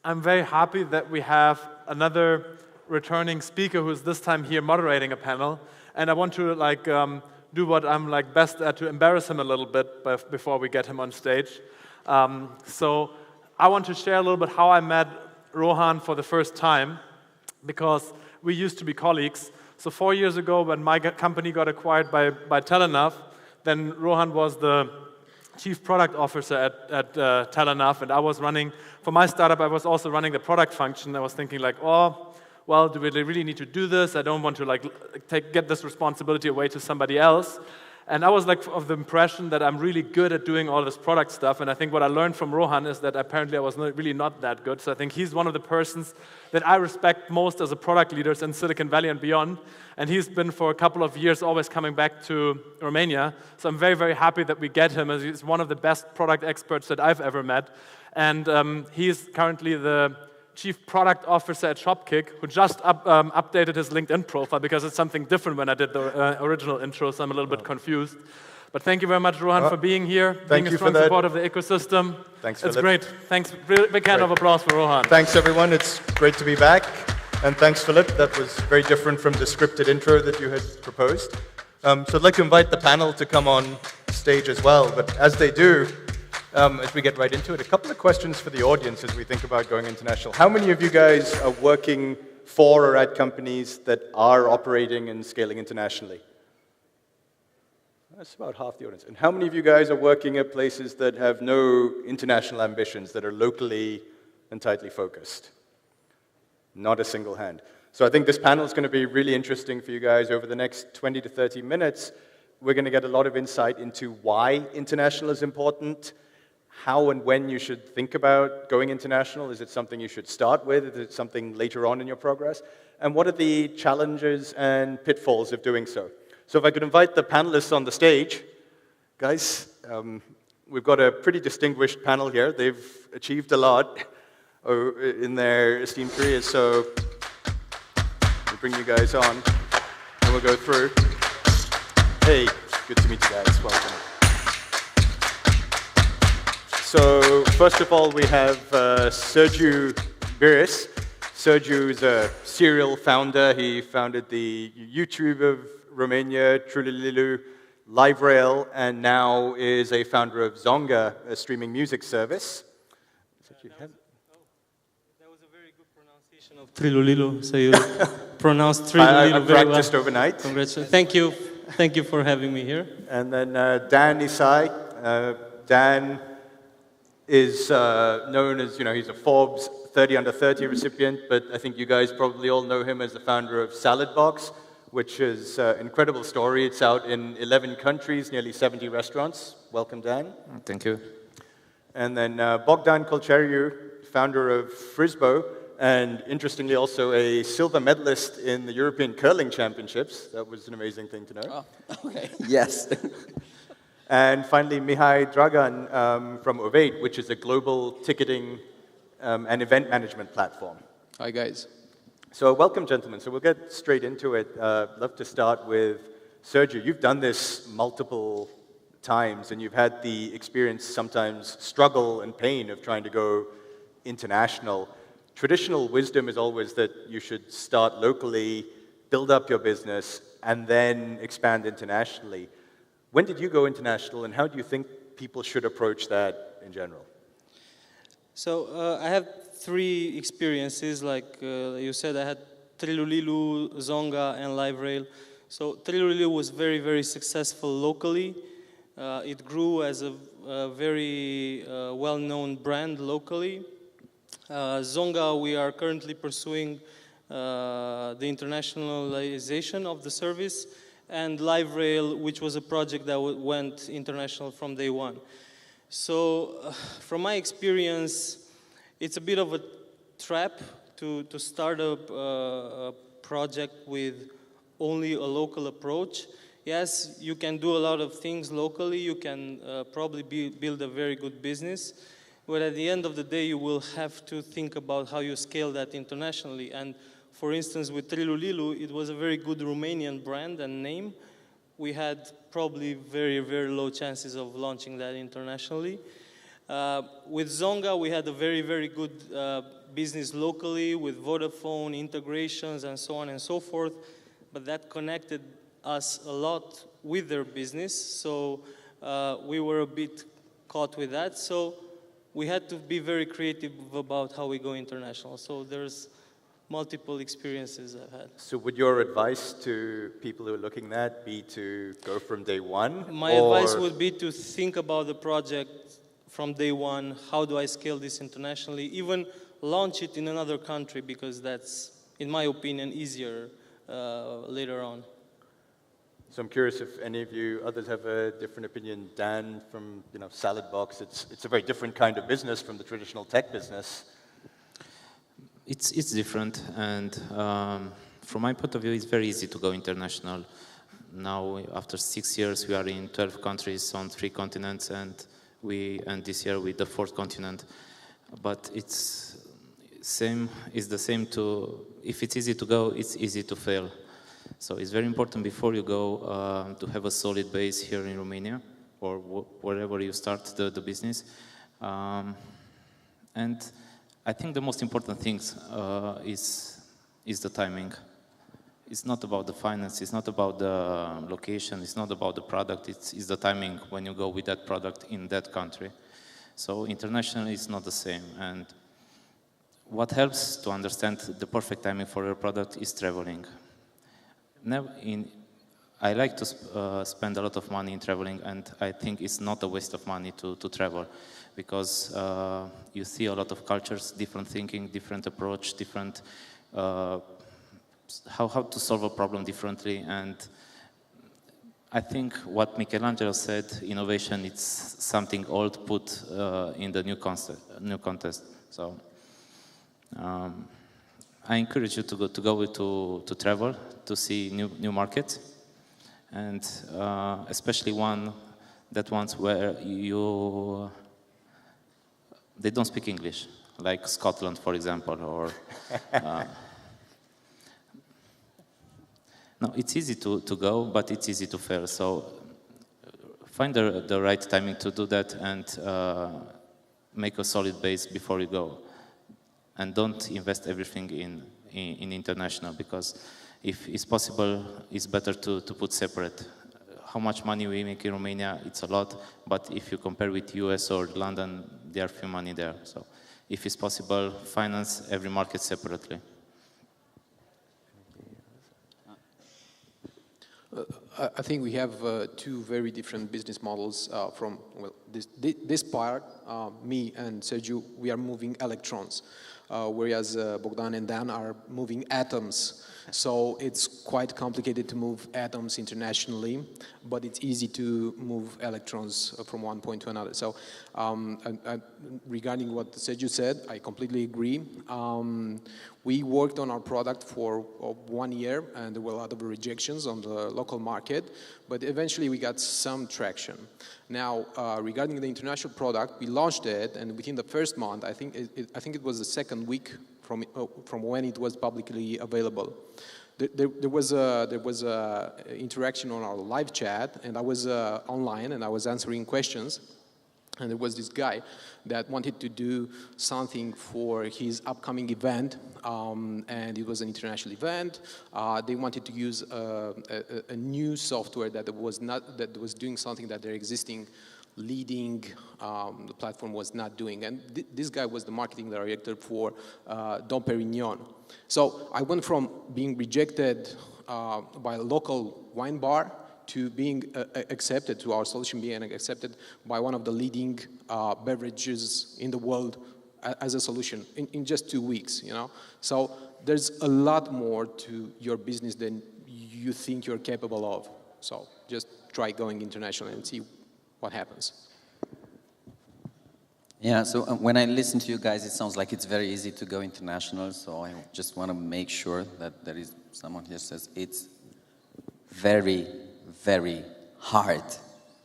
I'm very happy that we have another returning speaker who's this time here moderating a panel, and I want to do what I'm best at to embarrass him a little bit before we get him on stage. So I want to share a little bit how I met Rohan for the first time, because we used to be colleagues. So 4 years ago, when my company got acquired by Telenav, then Rohan was the chief product officer at Telenav, and I was running, for my startup, I was also running the product function. I was thinking oh, well, do we really need to do this? I don't want to get this responsibility away to somebody else. And I was of the impression that I'm really good at doing all this product stuff, and I think what I learned from Rohan is that apparently I was really not that good. So I think he's one of the persons that I respect most as a product leader in Silicon Valley and beyond, and he's been for a couple of years always coming back to Romania. So I'm very, very happy that we get him, as he's one of the best product experts that I've ever met. And he's currently the Chief Product Officer at Shopkick, who just updated his LinkedIn profile because it's something different when I did the original intro, so I'm a little bit confused. But thank you very much, Rohan, for being here, being a strong support of the ecosystem. Thanks, Philip. It's great. Thanks. Big hand of applause for Rohan. Thanks, everyone. It's great to be back. And thanks, Philip. That was very different from the scripted intro that you had proposed. So I'd like to invite the panel to come on stage as well. But as they do, as we get right into it, a couple of questions for the audience as we think about going international. How many of you guys are working for or at companies that are operating and scaling internationally? That's about half the audience. And how many of you guys are working at places that have no international ambitions, that are locally and tightly focused? Not a single hand. So I think this panel is going to be really interesting for you guys over the next 20 to 30 minutes. We're going to get a lot of insight into why international is important, how and when you should think about going international. Is it something you should start with? Is it something later on in your progress? And what are the challenges and pitfalls of doing so? So if I could invite the panelists on the stage. Guys, we've got a pretty distinguished panel here. They've achieved a lot in their esteemed careers. So we'll bring you guys on and we'll go through. Hey, good to meet you guys. Welcome. So first of all, we have Sergiu Biris. Sergiu is a serial founder. He founded the YouTube of Romania, Trulilu, LiveRail, and now is a founder of Zonga, a streaming music service. That was a very good pronunciation of Trilulilu, so you pronounced Trilulilu very well. I practiced overnight. Congratulations. Thank you for having me here. And then Dan Isai. Dan is known as, he's a Forbes 30 under 30 recipient, but I think you guys probably all know him as the founder of Salad Box, which is an incredible story. It's out in 11 countries, nearly 70 restaurants. Welcome, Dan. Thank you. And then Bogdan Colceriu, founder of Frisbo, and interestingly also a silver medalist in the European Curling Championships. That was an amazing thing to know. Oh, okay. Yes. And finally, Mihai Dragan from Oveit, which is a global ticketing and event management platform. Hi, guys. So welcome, gentlemen. So we'll get straight into it. I'd love to start with Sergiu. You've done this multiple times, and you've had the experience, sometimes struggle and pain of trying to go international. Traditional wisdom is always that you should start locally, build up your business, and then expand internationally. When did you go international, and how do you think people should approach that in general? So I have 3 experiences. Like you said, I had Trilulilu, Zonga, and LiveRail. So Trilulilu was very, very successful locally. It grew as a very well-known brand locally. Zonga, we are currently pursuing the internationalization of the service, and LiveRail, which was a project that went international from day one. So from my experience, it's a bit of a trap to start a project with only a local approach. Yes, you can do a lot of things locally. You can probably build a very good business. But at the end of the day, you will have to think about how you scale that internationally. And for instance, with Trilulilu, it was a very good Romanian brand and name. We had probably very, very low chances of launching that internationally. With Zonga, we had a very, very good business locally with Vodafone, integrations, and so on and so forth. But that connected us a lot with their business. So we were a bit caught with that. So we had to be very creative about how we go international. So there's multiple experiences I've had. So would your advice to people who are looking at that be to go from day one? My advice would be to think about the project from day one. How do I scale this internationally? Even launch it in another country, because that's, in my opinion, easier later on. So I'm curious if any of you others have a different opinion. Dan from Salad Box, it's a very different kind of business from the traditional tech business. It's different, and from my point of view, it's very easy to go international. Now, after 6 years, we are in 12 countries on 3 continents, and this year with the 4th continent. But it's the same to, if it's easy to go, it's easy to fail. So it's very important before you go to have a solid base here in Romania or wherever you start the business. And I think the most important thing is the timing. It's not about the finance, it's not about the location, it's not about the product, it's the timing when you go with that product in that country. So internationally is not the same. And what helps to understand the perfect timing for your product is traveling. I like to spend a lot of money in traveling, and I think it's not a waste of money to travel, because you see a lot of cultures, different thinking, different approach, different how to solve a problem differently. And I think what Michelangelo said, innovation, it's something old put in the new context. So I encourage you to travel, to see new markets, and especially ones where they don't speak English, like Scotland, for example, or. No, it's easy to go, but it's easy to fail. So find the right timing to do that, and make a solid base before you go. And don't invest everything in international, because if it's possible, it's better to put separate. How much money we make in Romania, it's a lot, but if you compare with US or London, there are few money there. So if it's possible, finance every market separately. I think we have 2 very different business models from, well, this part, me and Sergiu, we are moving electrons, whereas Bogdan and Dan are moving atoms. So it's quite complicated to move atoms internationally, but it's easy to move electrons from one point to another. So regarding what Sergiu said, I completely agree. We worked on our product for 1 year, and there were a lot of rejections on the local market, but eventually we got some traction. Now, regarding the international product, we launched it, and within the first month, I think it was the second week from when it was publicly available, there was a interaction on our live chat, and I was online and I was answering questions. And there was this guy that wanted to do something for his upcoming event, and it was an international event. They wanted to use a new software that was doing something that their existing leading platform was not doing. And this guy was the marketing director for Dom Perignon. So I went from being rejected by a local wine bar to being accepted, to our solution being accepted by one of the leading beverages in the world as a solution in just 2 weeks, you know. So there's a lot more to your business than you think you're capable of. So just try going international and see what happens. Yeah, so when I listen to you guys, it sounds like it's very easy to go international. So I just want to make sure that there is someone here says it's very, very hard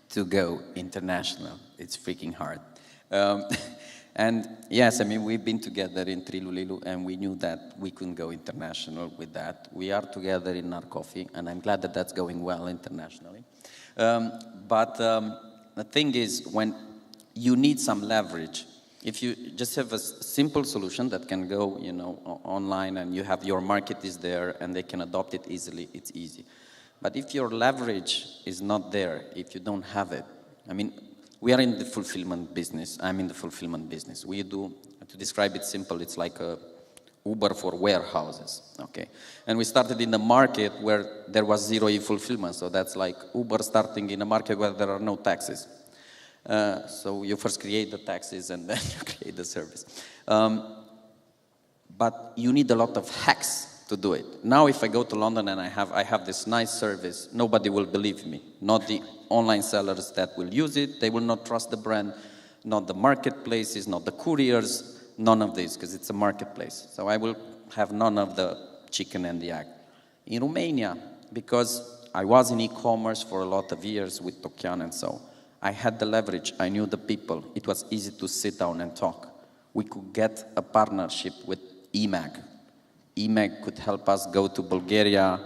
to go international. It's freaking hard. And yes, I mean, we've been together in Trilulilu, and we knew that we couldn't go international with that. We are together in our coffee, and I'm glad that that's going well internationally. But the thing is, when you need some leverage. If you just have a simple solution that can go, you know, online and you have your market is there and they can adopt it easily, it's easy. But if your leverage is not there, if you don't have it, I mean, we are in the fulfillment business. I'm in the fulfillment business. We do, to describe it simple, it's like a Uber for warehouses, okay? And we started in the market where there was zero e-fulfillment, so that's like Uber starting in a market where there are no taxis. So you first create the taxis and then you create the service. But you need a lot of hacks to do it. Now if I go to London and I have this nice service, nobody will believe me. Not the online sellers that will use it, they will not trust the brand, not the marketplaces, not the couriers, none of this, because it's a marketplace. So I will have none of the chicken and the egg. In Romania, because I was in e-commerce for a lot of years with Tokian and so, I had the leverage, I knew the people, it was easy to sit down and talk. We could get a partnership with eMag. eMag could help us go to Bulgaria,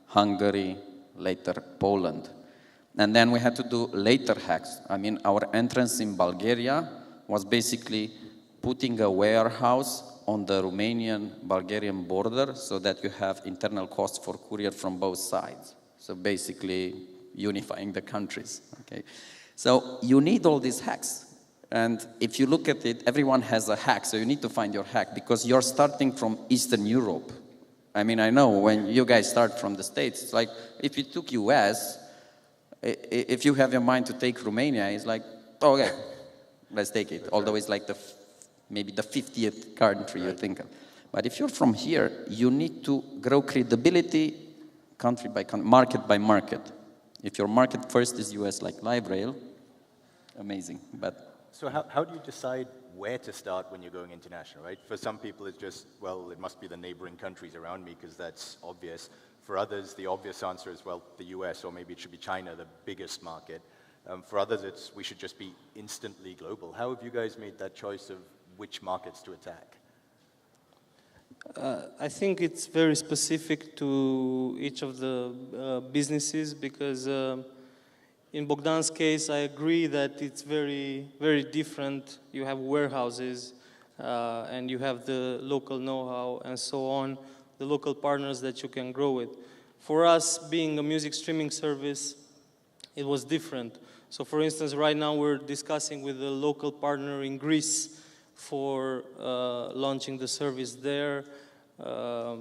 Hungary, later Poland. And then we had to do later hacks. I mean, our entrance in Bulgaria was basically putting a warehouse on the Romanian-Bulgarian border so that you have internal costs for courier from both sides. So basically unifying the countries, okay? So you need all these hacks. And if you look at it, everyone has a hack, so you need to find your hack because you're starting from Eastern Europe. I mean, I know when you guys start from the States, it's like if you took US, if you have your mind to take Romania, it's like, oh, okay, let's take it. Although it's like maybe the 50th country you think of. But if you're from here, you need to grow credibility country by country, market by market. If your market first is US like Live Rail, amazing, but... So how do you decide where to start when you're going international, right? For some people it's just, well, it must be the neighboring countries around me because that's obvious. For others, the obvious answer is, well, the US, or maybe it should be China, the biggest market. For others, it's we should just be instantly global. How have you guys made that choice of which markets to attack? I think it's very specific to each of the businesses because in Bogdan's case, I agree that it's very, very different. You have warehouses and you have the local know-how and so on, the local partners that you can grow with. For us, being a music streaming service, it was different. So for instance, right now we're discussing with a local partner in Greece for launching the service there, a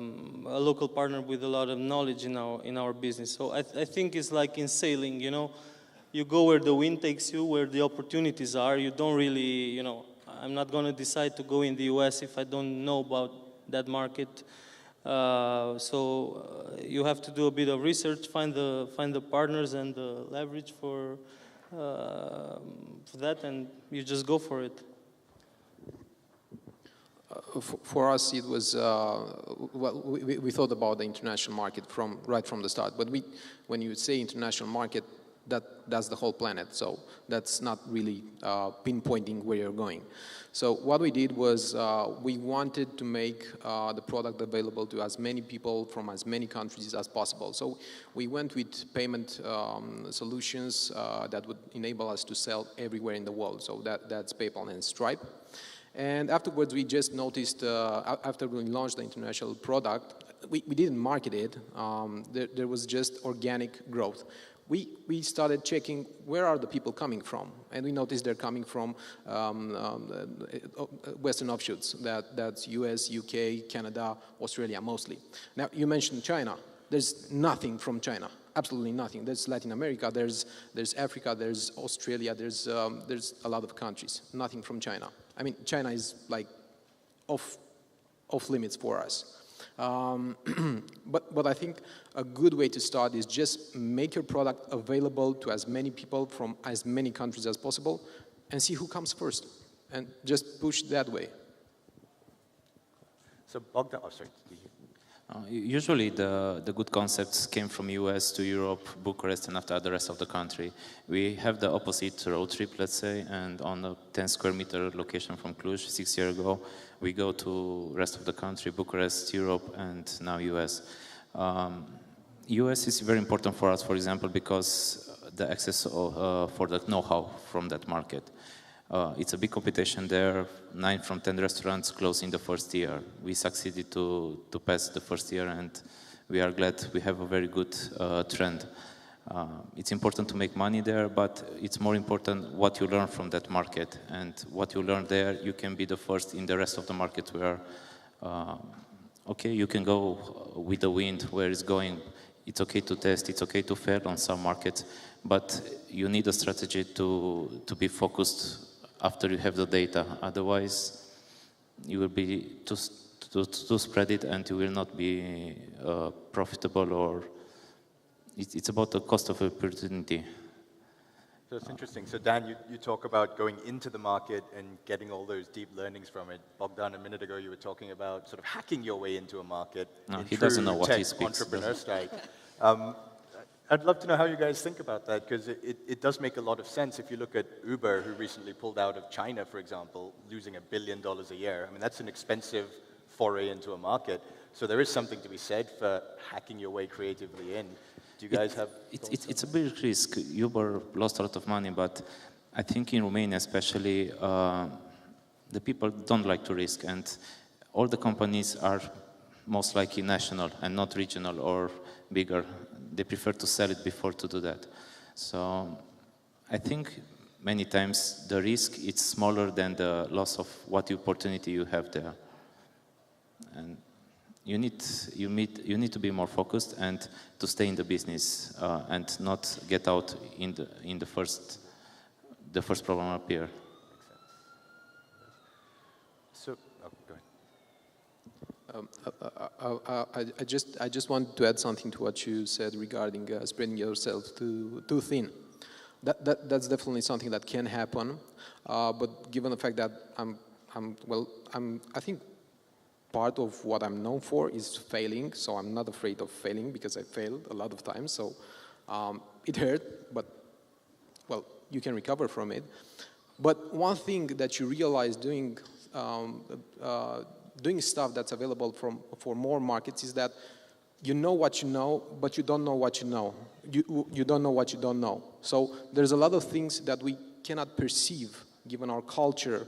local partner with a lot of knowledge in our business. So I think it's like in sailing, you know, you go where the wind takes you, where the opportunities are. You don't really, you know, I'm not going to decide to go in the US if I don't know about that market. So you have to do a bit of research, find the partners and the leverage for that, and you just go for it. For us, it was, well, we thought about the international market right from the start. But when you say international market, that's the whole planet. So that's not really pinpointing where you're going. So what we did was we wanted to make the product available to as many people from as many countries as possible. So we went with payment solutions that would enable us to sell everywhere in the world. So that's PayPal and Stripe. And afterwards, we just noticed, after we launched the international product, we didn't market it. There was just organic growth. We started checking where are the people coming from, and we noticed they're coming from Western offshoots. That's US, UK, Canada, Australia mostly. Now you mentioned China. There's nothing from China. Absolutely nothing. There's Latin America. There's Africa. There's Australia. There's a lot of countries. Nothing from China. I mean, China is like off limits for us. But I think a good way to start is just make your product available to as many people from as many countries as possible and see who comes first and just push that way. So Bogdan, oh sorry. Usually the good concepts came from US to Europe, Bucharest, and after the rest of the country. We have the opposite road trip, let's say, and on a 10 square meter location from Cluj 6 years ago, we go to rest of the country, Bucharest, Europe, and now US. US is very important for us, for example, because the access for the know-how from that market. It's a big competition there. 9 from 10 restaurants close in the first year. We succeeded to pass the first year, and we are glad we have a very good trend. It's important to make money there, but it's more important what you learn from that market. And what you learn there, you can be the first in the rest of the market where, okay, you can go with the wind where it's going. It's okay to test, it's okay to fail on some markets, but you need a strategy to be focused after you have the data. Otherwise, you will be too spread it and you will not be profitable, or it's about the cost of opportunity. So it's interesting. So Dan, you talk about going into the market and getting all those deep learnings from it. Bogdan, a minute ago, you were talking about sort of hacking your way into a market. No, in he doesn't know what tech he speaks. entrepreneur style. I'd love to know how you guys think about that, because it does make a lot of sense. If you look at Uber, who recently pulled out of China, for example, losing $1 billion a year. I mean, that's an expensive foray into a market. So there is something to be said for hacking your way creatively in. Do you guys have? It's a big risk. Uber lost a lot of money, but I think in Romania especially, the people don't like to risk, and all the companies are most likely national and not regional or bigger. They prefer to sell it before to do that. So I think many times the risk is smaller than the loss of what opportunity you have there. And you need to be more focused and to stay in the business and not get out in the first problem appear. So, go ahead. I just wanted to add something to what you said regarding spreading yourself too thin. That's definitely something that can happen, but given the fact that I think part of what I'm known for is failing, so I'm not afraid of failing because I failed a lot of times. So it hurt, but well, you can recover from it. But one thing that you realize doing stuff that's available for more markets is that you know what you know, but you don't know what you know. You don't know what you don't know. So there's a lot of things that we cannot perceive given our culture.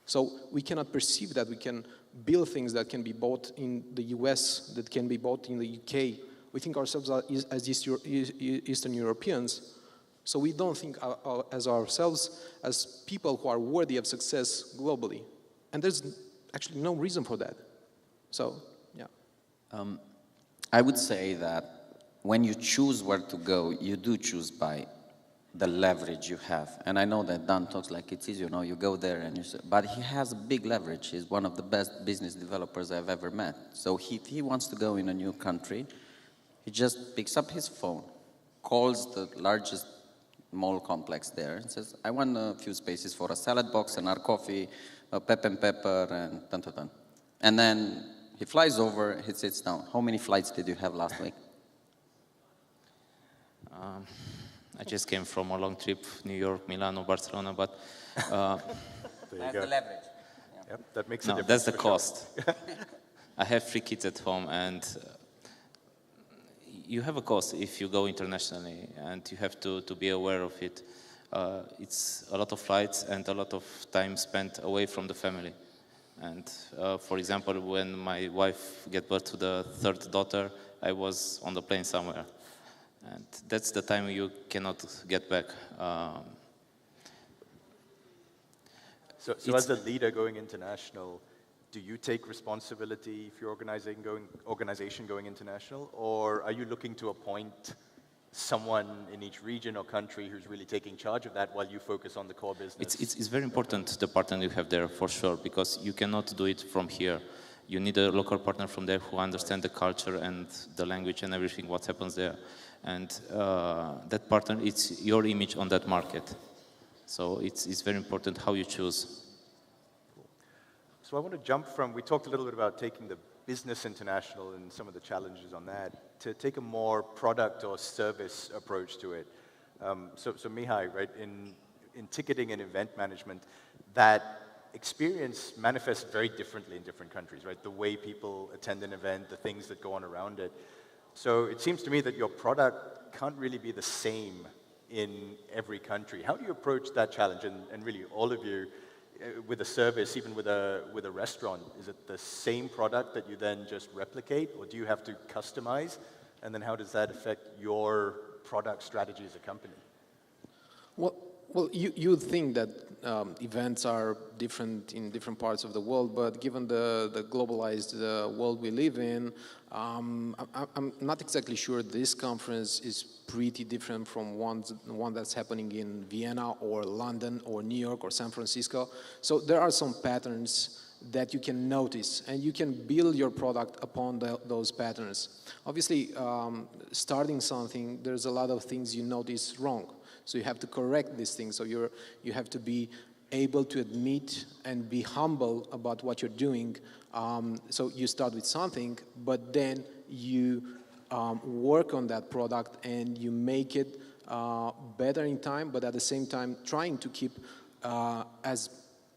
So we cannot perceive that we can build things that can be bought in the US, that can be bought in the UK. We think ourselves as Eastern Europeans, so we don't think as ourselves as people who are worthy of success globally. And there's actually no reason for that. So, yeah. I would say that when you choose where to go, you do choose by the leverage you have. And I know that Dan talks like it's easy, you go there and but he has a big leverage. He's one of the best business developers I've ever met. So if he wants to go in a new country, he just picks up his phone, calls the largest mall complex there and says, I want a few spaces for a salad box and our coffee, a pepper and dun. And then he flies over, he sits down. How many flights did you have last week? I just came from a long trip, New York, Milano, Barcelona, but That's the leverage. Yeah. Yep, that makes a difference. that's the cost. I have 3 kids at home, and you have a cost if you go internationally, and you have to be aware of it. It's a lot of flights and a lot of time spent away from the family. And for example, when my wife gave birth to the 3rd daughter, I was on the plane somewhere. And that's the time you cannot get back. So as a leader going international, do you take responsibility if you're organization going international, or are you looking to appoint someone in each region or country who's really taking charge of that while you focus on the core business? It's very important, the partner you have there, for sure, because you cannot do it from here. You need a local partner from there who understands the culture and the language and everything, what happens there. And that partner, it's your image on that market. So it's very important how you choose. So I want to jump from, we talked a little bit about taking the business international and some of the challenges on that, to take a more product or service approach to it. So Mihai, right, in ticketing and event management, that experience manifests very differently in different countries, right? The way people attend an event, the things that go on around it. So it seems to me that your product can't really be the same in every country. How do you approach that challenge? And really, all of you, with a service, even with a restaurant, is it the same product that you then just replicate, or do you have to customize? And then how does that affect your product strategy as a company? Well, you would think that events are different in different parts of the world, but given the globalized world we live in, I'm not exactly sure this conference is pretty different from one that's happening in Vienna or London or New York or San Francisco. So there are some patterns that you can notice, and you can build your product upon those patterns. Obviously, starting something, there's a lot of things you notice wrong. So you have to correct these things. So you have to be able to admit and be humble about what you're doing. So you start with something, but then you work on that product and you make it better in time, but at the same time trying to keep as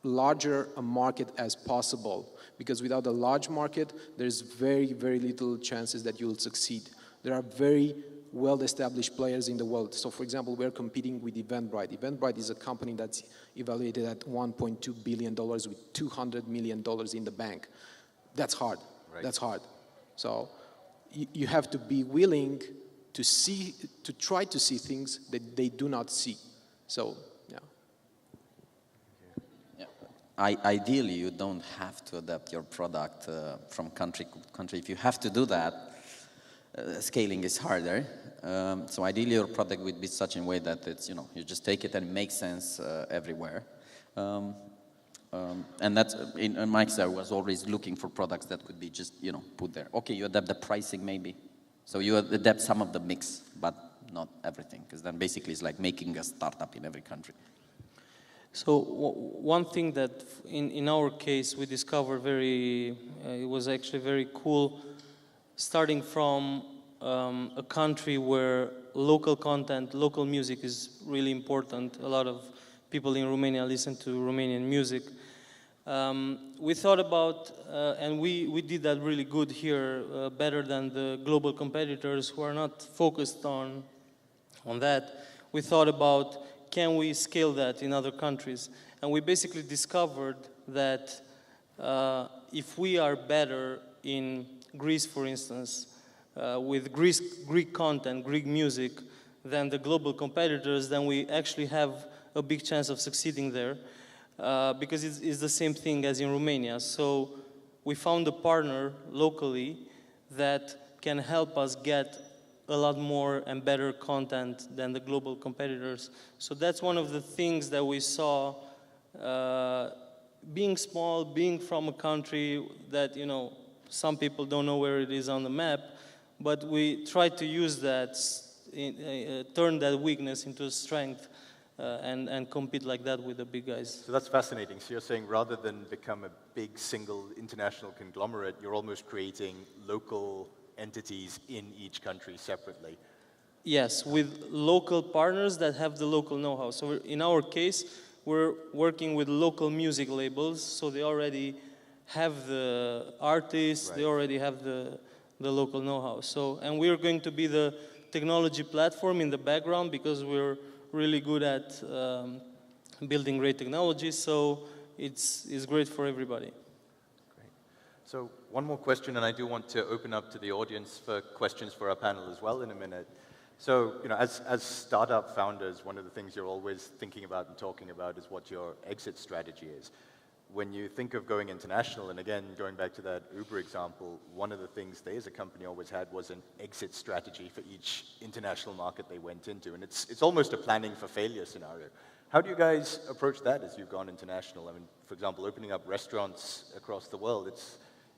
larger a market as possible. Because without a large market, there's very, very little chances that you'll succeed. There are very well-established players in the world. So for example, we're competing with Eventbrite. Eventbrite is a company that's evaluated at $1.2 billion with $200 million in the bank. That's hard. Right. That's hard. So you have to be willing to try to see things that they do not see. So, yeah. Ideally, you don't have to adapt your product from country to country. If you have to do that, scaling is harder. So ideally, your product would be such a way that it's, you just take it and it makes sense everywhere. And that's, in my case, I was always looking for products that could be just, put there. Okay, you adapt the pricing maybe. So you adapt some of the mix, but not everything. Because then basically it's like making a startup in every country. So one thing that in our case we discovered it was actually very cool, starting from a country where local content, local music is really important. A lot of people in Romania listen to Romanian music. We thought about, and we did that really good here, better than the global competitors who are not focused on that. We thought about, can we scale that in other countries? And we basically discovered that if we are better in Greece, for instance, with Greek content, Greek music, than the global competitors, then we actually have a big chance of succeeding there, because it's the same thing as in Romania. So we found a partner locally that can help us get a lot more and better content than the global competitors. So that's one of the things that we saw, being small, being from a country that, some people don't know where it is on the map, but we try to use that, turn that weakness into a strength, and compete like that with the big guys. So that's fascinating. So you're saying rather than become a big single international conglomerate, you're almost creating local entities in each country separately. Yes, with local partners that have the local know-how. So in our case, we're working with local music labels, so they already have the artists, right. They already have the local know-how. So, and we're going to be the technology platform in the background because we're really good at building great technology, so it's great for everybody. So one more question, and I do want to open up to the audience for questions for our panel as well in a minute. So, as startup founders, one of the things you're always thinking about and talking about is what your exit strategy is. When you think of going international, and again, going back to that Uber example, one of the things they as a company always had was an exit strategy for each international market they went into. And it's almost a planning for failure scenario. How do you guys approach that as you've gone international? I mean, for example, opening up restaurants across the world,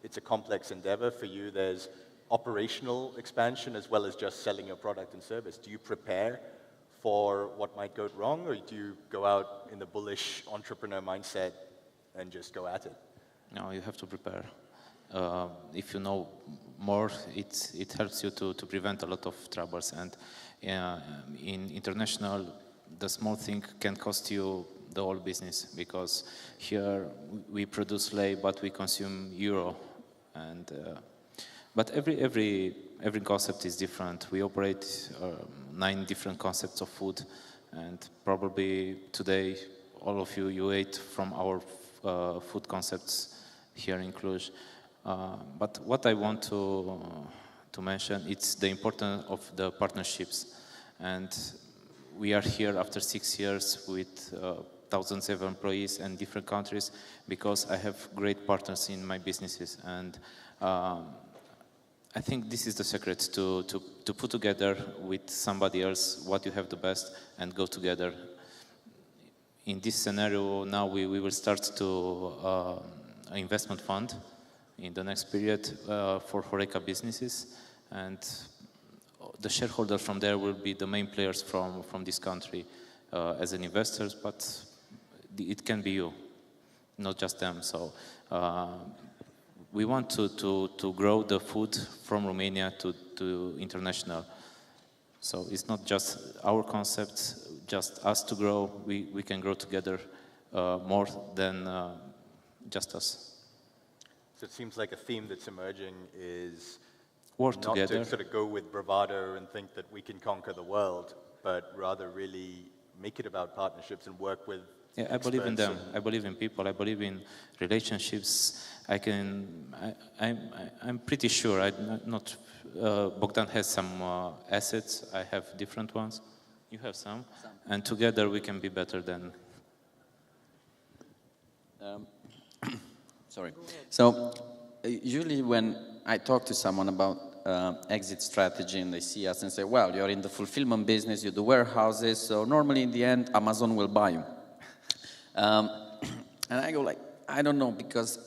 it's a complex endeavor. For you, there's operational expansion as well as just selling your product and service. Do you prepare for what might go wrong, or do you go out in the bullish entrepreneur mindset and just go at it? No, you have to prepare. If you know more, it helps you to prevent a lot of troubles. And in international, the small thing can cost you the whole business, because here we produce lei, but we consume euro. And but every every concept is different. We operate 9 different concepts of food, and probably today all of you ate from our food concepts here in Cluj. But what I want to mention, it's the importance of the partnerships. And we are here after 6 years with thousands of employees in different countries because I have great partners in my businesses. And I think this is the secret to put together with somebody else what you have the best and go together. In this scenario, now we will start to an investment fund in the next period for HoReCa businesses, and the shareholders from there will be the main players from this country as an investors, but it can be you, not just them. So we want to grow the food from Romania to international. So it's not just our concept, just us to grow. We can grow together more than just us. So it seems like a theme that's emerging is Work not together. to sort of go with bravado and think that we can conquer the world, but rather really make it about partnerships and work with I believe in them. experts I believe in people. I believe in relationships. I'm pretty sure. Bogdan has some assets. I have different ones. You have some. And together we can be better than. Sorry. So usually when I talk to someone about exit strategy and they see us and say, well, you're in the fulfillment business, you do warehouses, so normally in the end, Amazon will buy you. And I go like, I don't know, because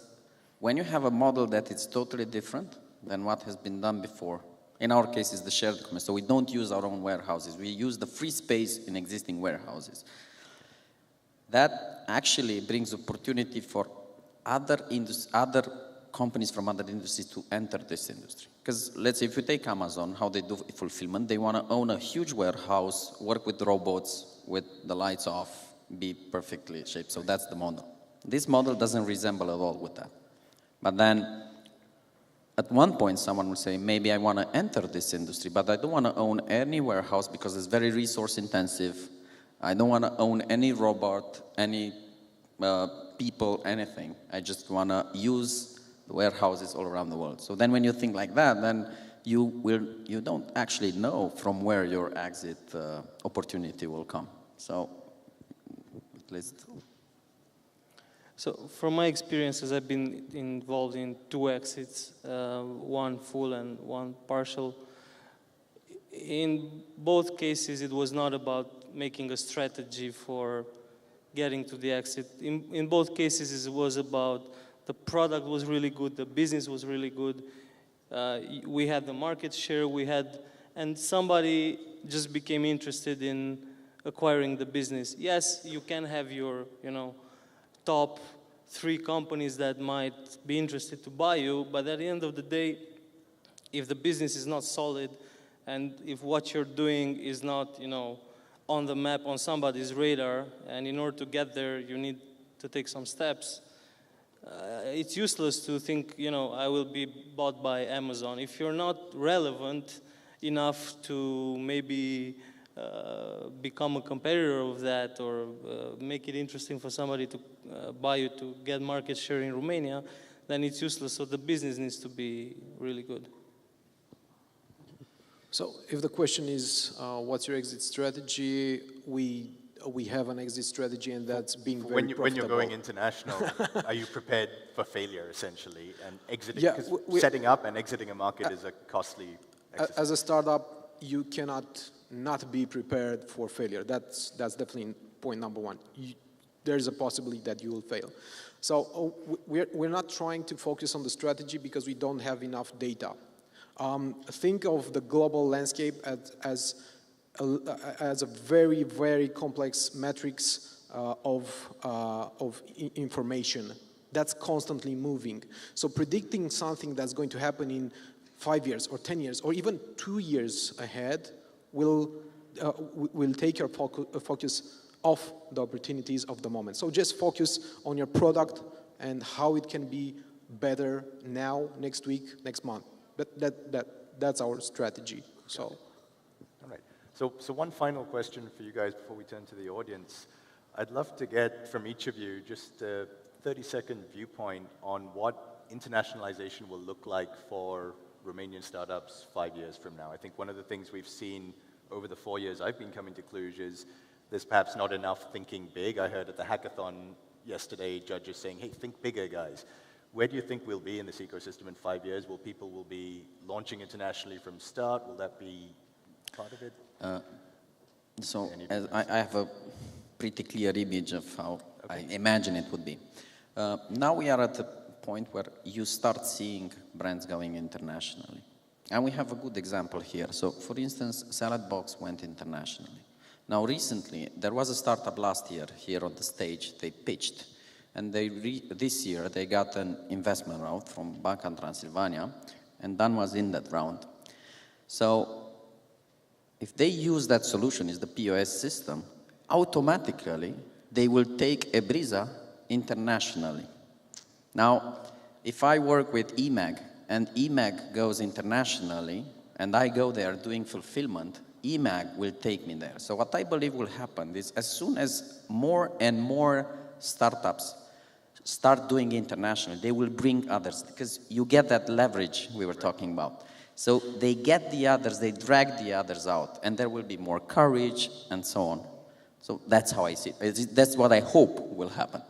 when you have a model that is totally different than what has been done before, in our case it's the shared commerce, so we don't use our own warehouses, we use the free space in existing warehouses. That actually brings opportunity for other companies from other industries to enter this industry. Because let's say if you take Amazon, how they do fulfillment, they want to own a huge warehouse, work with robots, with the lights off, be perfectly shaped. So that's the model. This model doesn't resemble at all with that. But then at one point someone will say, maybe I want to enter this industry, but I don't want to own any warehouse because it's very resource intensive. I don't want to own any robot, any people, anything. I just want to use the warehouses all around the world. So then when you think like that, then you don't actually know from where your exit opportunity will come. So at least. So from my experiences, I've been involved in 2 exits, one full and one partial. In both cases, it was not about making a strategy for getting to the exit. In both cases, it was about the product was really good, the business was really good, we had the market share, and somebody just became interested in acquiring the business. Yes, you can have your, top 3 companies that might be interested to buy you, but at the end of the day, if the business is not solid, and if what you're doing is not, on the map, on somebody's radar, and in order to get there, you need to take some steps, it's useless to think, I will be bought by Amazon. If you're not relevant enough to maybe become a competitor of that or make it interesting for somebody to buy you to get market share in Romania, then it's useless. So the business needs to be really good. So if the question is, what's your exit strategy, we have an exit strategy, and that's being very profitable. When you're going international, are you prepared for failure, essentially, and exiting? Yeah, because setting up and exiting a market is a costly exercise. As a startup, you cannot not be prepared for failure. That's definitely point number 1. There's a possibility that you will fail. So we're not trying to focus on the strategy because we don't have enough data. Think of the global landscape as a very, very complex matrix of information that's constantly moving. So predicting something that's going to happen in 5 years or 10 years or even 2 years ahead will take your focus off the opportunities of the moment. So just focus on your product and how it can be better now, next week, next month. that's our strategy. So. All right. So one final question for you guys before we turn to the audience. I'd love to get from each of you just a 30-second viewpoint on what internationalization will look like for Romanian startups 5 years from now. I think one of the things we've seen over the 4 years I've been coming to Cluj is there's perhaps not enough thinking big. I heard at the hackathon yesterday judges saying, hey, think bigger, guys. Where do you think we'll be in this ecosystem in 5 years? Will people be launching internationally from start? Will that be part of it? So I have a pretty clear image of how I imagine it would be. Now we are at a point where you start seeing brands going internationally. And we have a good example here. So for instance, Salad Box went internationally. Now recently, there was a startup last year here on the stage, they pitched. And this year, they got an investment round from Banca Transilvania, and Dan was in that round. So if they use that solution, is the POS system, automatically, they will take Ebriza internationally. Now, if I work with EMAG, and EMAG goes internationally, and I go there doing fulfillment, EMAG will take me there. So what I believe will happen is as soon as more and more startups start doing international, they will bring others, because you get that leverage we were talking about. So they get the others, they drag the others out, and there will be more courage and so on. So that's how I see it. That's what I hope will happen.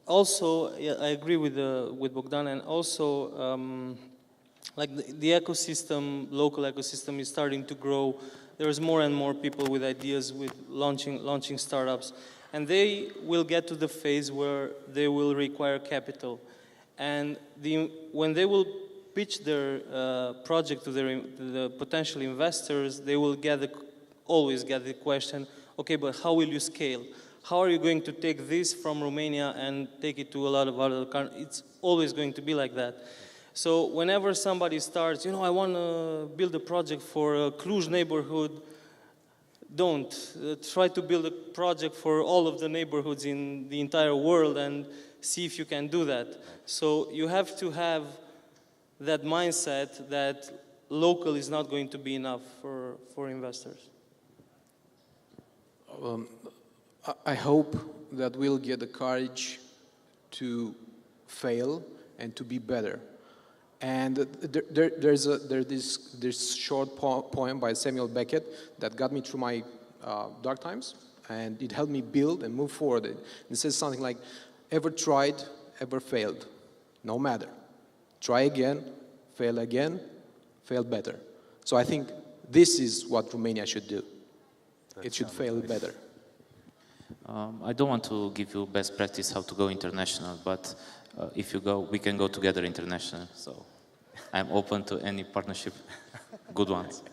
Also, yeah, I agree with Bogdan, and also like the ecosystem, local ecosystem is starting to grow. There's more and more people with ideas, with launching startups, and they will get to the phase where they will require capital. And when they will pitch their project to the potential investors, they will always get the question, okay, but how will you scale? How are you going to take this from Romania and take it to a lot of other countries? It's always going to be like that. So whenever somebody starts, I want to build a project for a Cluj neighborhood, don't. Try to build a project for all of the neighborhoods in the entire world and see if you can do that. So you have to have that mindset that local is not going to be enough for investors. I hope that we'll get the courage to fail and to be better. And there's this short poem by Samuel Beckett that got me through my dark times, and it helped me build and move forward. It says something like, ever tried, ever failed, no matter. Try again, fail better. So I think this is what Romania should do. It should fail better. I don't want to give you best practice how to go international, but if you go, we can go together international. So I'm open to any partnership, good ones.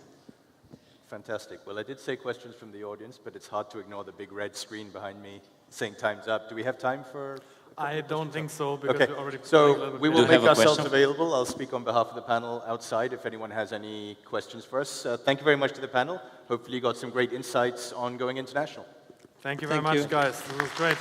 Fantastic. Well, I did say questions from the audience, but it's hard to ignore the big red screen behind me saying time's up. Do we have time for? I don't think so, because okay. we're already So we will make ourselves available. I'll speak on behalf of the panel outside if anyone has any questions for us. Thank you very much to the panel. Hopefully you got some great insights on going international. Thank you very much, guys. This was great.